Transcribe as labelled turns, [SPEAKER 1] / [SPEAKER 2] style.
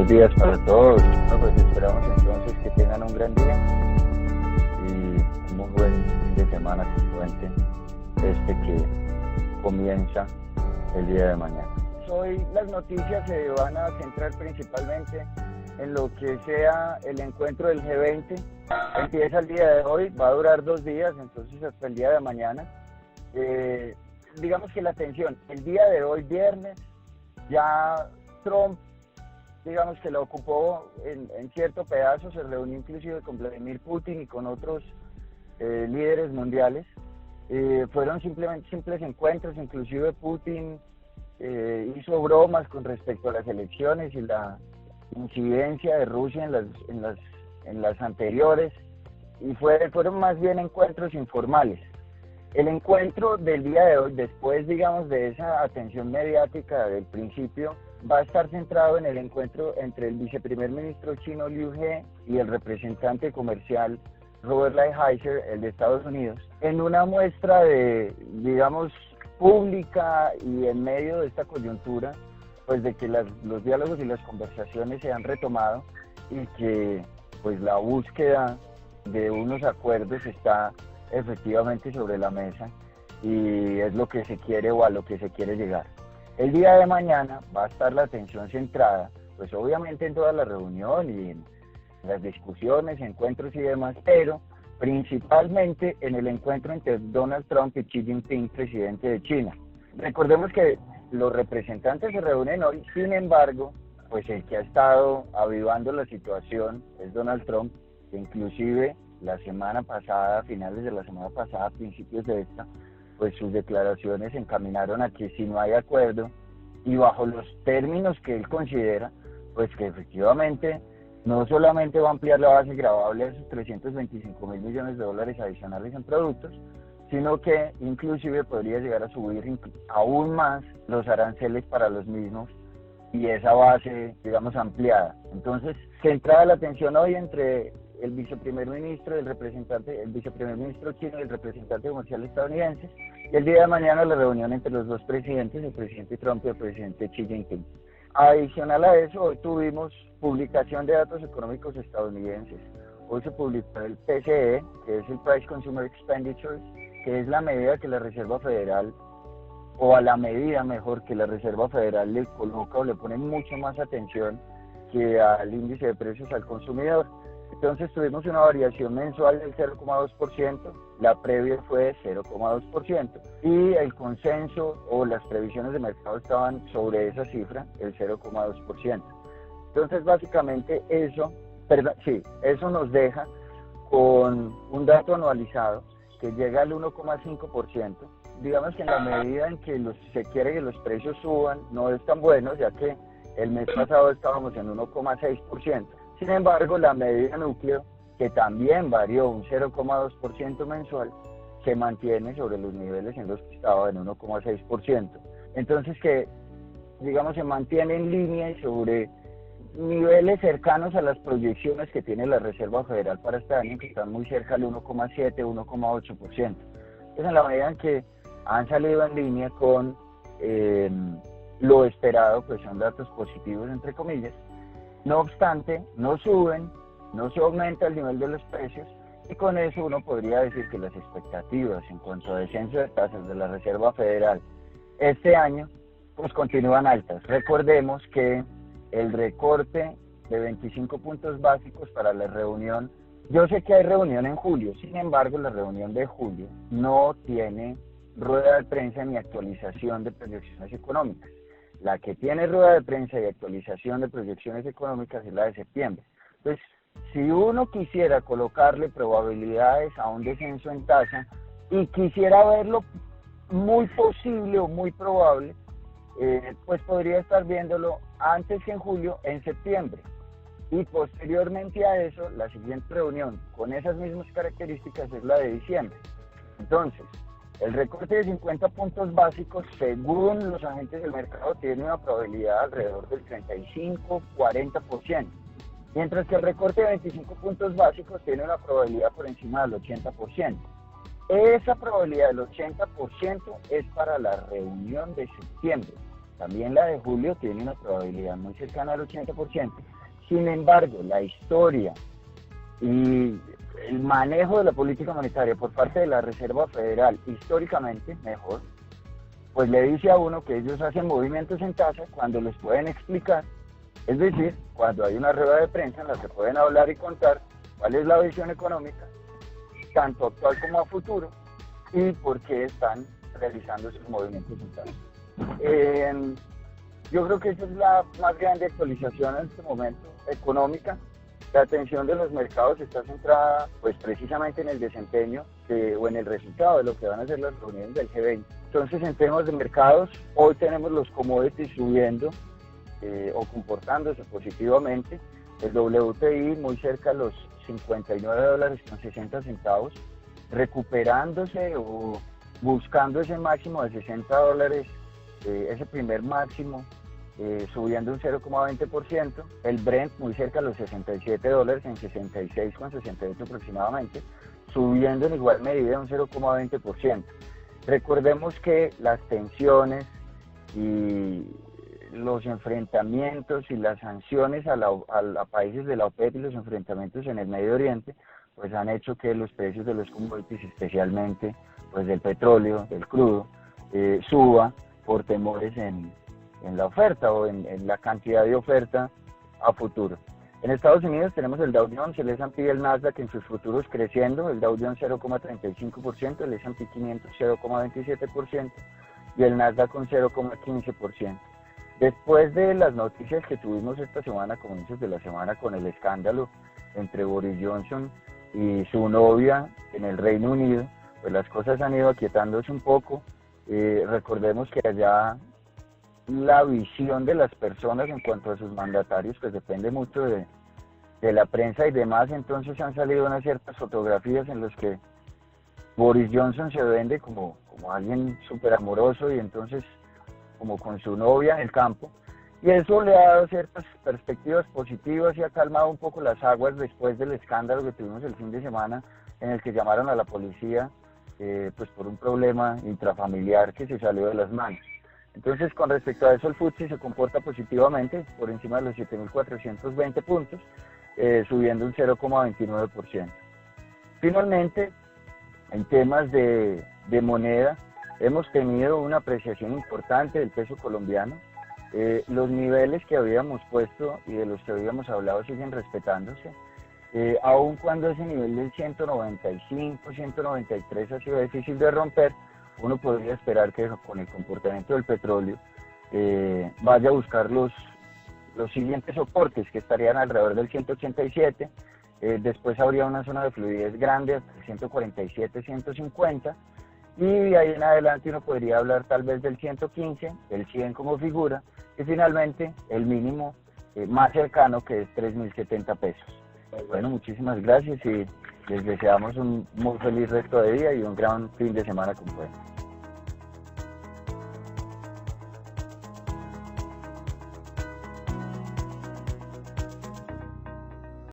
[SPEAKER 1] Buenos días para todos. Bueno, pues esperamos entonces que tengan un gran día y un muy buen fin de semana puente que comienza el día de mañana. Hoy las noticias se van a centrar principalmente en lo que sea el encuentro del G20. Empieza el día de hoy, va a durar 2 días, entonces hasta el día de mañana. Digamos que la atención, el día de hoy, viernes, ya Trump, digamos que lo ocupó en cierto pedazo, se reunió inclusive con Vladimir Putin y con otros líderes mundiales. Fueron simples encuentros, inclusive Putin hizo bromas con respecto a las elecciones y la incidencia de Rusia en las anteriores, y fueron más bien encuentros informales. El encuentro del día de hoy, después, digamos, de esa atención mediática del principio, va a estar centrado en el encuentro entre el viceprimer ministro chino Liu He y el representante comercial Robert Lighthizer, el de Estados Unidos, en una muestra de, digamos, pública y en medio de esta coyuntura, pues de que los diálogos y las conversaciones se han retomado y que pues la búsqueda de unos acuerdos está efectivamente sobre la mesa y es lo que se quiere o a lo que se quiere llegar. El día de mañana va a estar la atención centrada, pues obviamente en toda la reunión y en las discusiones, encuentros y demás, pero principalmente en el encuentro entre Donald Trump y Xi Jinping, presidente de China. Recordemos que los representantes se reúnen hoy, sin embargo, pues el que ha estado avivando la situación es Donald Trump, que inclusive la semana pasada, a finales de la semana pasada, principios de esta, pues sus declaraciones se encaminaron a que si no hay acuerdo y bajo los términos que él considera, pues que efectivamente no solamente va a ampliar la base gravable a esos 325 mil millones de dólares adicionales en productos, sino que inclusive podría llegar a subir aún más los aranceles para los mismos y esa base, digamos, ampliada. Entonces, centrada la atención hoy entre el viceprimer ministro chino y el representante comercial estadounidense, y el día de mañana la reunión entre los dos presidentes, el presidente Trump y el presidente Xi Jinping. Adicional a eso, hoy tuvimos publicación de datos económicos estadounidenses. Hoy se publicó el PCE, que es el Price Consumer Expenditures, que es la medida que la Reserva Federal, o a la medida mejor que la Reserva Federal le coloca o le pone mucho más atención que al índice de precios al consumidor. Entonces tuvimos una variación mensual del 0,2%, la previa fue de 0,2% y el consenso o las previsiones de mercado estaban sobre esa cifra, el 0,2%. Entonces básicamente eso nos deja con un dato anualizado que llega al 1,5%. Digamos que en la medida en que se quiere que los precios suban no es tan bueno, ya que el mes pasado estábamos en 1,6%. Sin embargo, la medida núcleo, que también varió un 0,2% mensual, se mantiene sobre los niveles en los que estaba en 1,6%. Entonces que, digamos, se mantiene en línea y sobre niveles cercanos a las proyecciones que tiene la Reserva Federal para este año, que están muy cerca al 1,7, 1,8%. Entonces, en la medida en que han salido en línea con lo esperado, pues son datos positivos, entre comillas. No obstante, no suben, no se aumenta el nivel de los precios y con eso uno podría decir que las expectativas en cuanto a descenso de tasas de la Reserva Federal este año pues continúan altas. Recordemos que el recorte de 25 puntos básicos para la reunión, yo sé que hay reunión en julio, sin embargo la reunión de julio no tiene rueda de prensa ni actualización de proyecciones económicas. La que tiene rueda de prensa y actualización de proyecciones económicas es la de septiembre. Entonces, si uno quisiera colocarle probabilidades a un descenso en tasa y quisiera verlo muy posible o muy probable, pues podría estar viéndolo antes que en julio, en septiembre. Y posteriormente a eso, la siguiente reunión con esas mismas características es la de diciembre. Entonces, el recorte de 50 puntos básicos, según los agentes del mercado, tiene una probabilidad alrededor del 35-40%, mientras que el recorte de 25 puntos básicos tiene una probabilidad por encima del 80%. Esa probabilidad del 80% es para la reunión de septiembre. También la de julio tiene una probabilidad muy cercana al 80%, Sin embargo, la historia y el manejo de la política monetaria por parte de la Reserva Federal, históricamente mejor, pues le dice a uno que ellos hacen movimientos en tasa cuando les pueden explicar, es decir, cuando hay una rueda de prensa en la que pueden hablar y contar cuál es la visión económica, tanto actual como a futuro, y por qué están realizando esos movimientos en tasa. Yo creo que esa es la más grande actualización en este momento económica. La atención de los mercados está centrada pues precisamente en el desempeño o en el resultado de lo que van a ser las reuniones del G20. Entonces, en temas de mercados, hoy tenemos los commodities subiendo o comportándose positivamente. El WTI muy cerca a los $59.60, recuperándose o buscando ese máximo de $60, ese primer máximo, subiendo un 0,20%, el Brent muy cerca a los $67, en 66,68 aproximadamente, subiendo en igual medida un 0,20%. Recordemos que las tensiones y los enfrentamientos y las sanciones a países de la OPEP y los enfrentamientos en el Medio Oriente pues han hecho que los precios de los commodities, especialmente pues del petróleo, del crudo, suba por temores en la oferta o en la cantidad de oferta a futuro. En Estados Unidos tenemos el Dow Jones, el S&P y el Nasdaq en sus futuros creciendo, el Dow Jones 0,35%, el S&P 500 0,27% y el Nasdaq con 0,15%. Después de las noticias que tuvimos esta semana, comienzos de la semana, con el escándalo entre Boris Johnson y su novia en el Reino Unido, pues las cosas han ido aquietándose un poco. Recordemos que allá la visión de las personas en cuanto a sus mandatarios pues depende mucho de la prensa y demás. Entonces han salido unas ciertas fotografías en las que Boris Johnson se vende como alguien súper amoroso y entonces como con su novia en el campo, y eso le ha dado ciertas perspectivas positivas y ha calmado un poco las aguas después del escándalo que tuvimos el fin de semana en el que llamaron a la policía pues por un problema intrafamiliar que se salió de las manos. Entonces, con respecto a eso, el FTSE se comporta positivamente por encima de los 7.420 puntos, subiendo un 0,29%. Finalmente, en temas de moneda, hemos tenido una apreciación importante del peso colombiano. Los niveles que habíamos puesto y de los que habíamos hablado siguen respetándose. Aun cuando ese nivel del 195, 193 ha sido difícil de romper, uno podría esperar que con el comportamiento del petróleo vaya a buscar los siguientes soportes, que estarían alrededor del 187, después habría una zona de fluidez grande hasta el 147, 150, y de ahí en adelante uno podría hablar tal vez del 115, el 100 como figura, y finalmente el mínimo más cercano, que es 3.070 pesos. Bueno, muchísimas gracias y les deseamos un muy feliz resto de día y un gran fin de semana como bueno.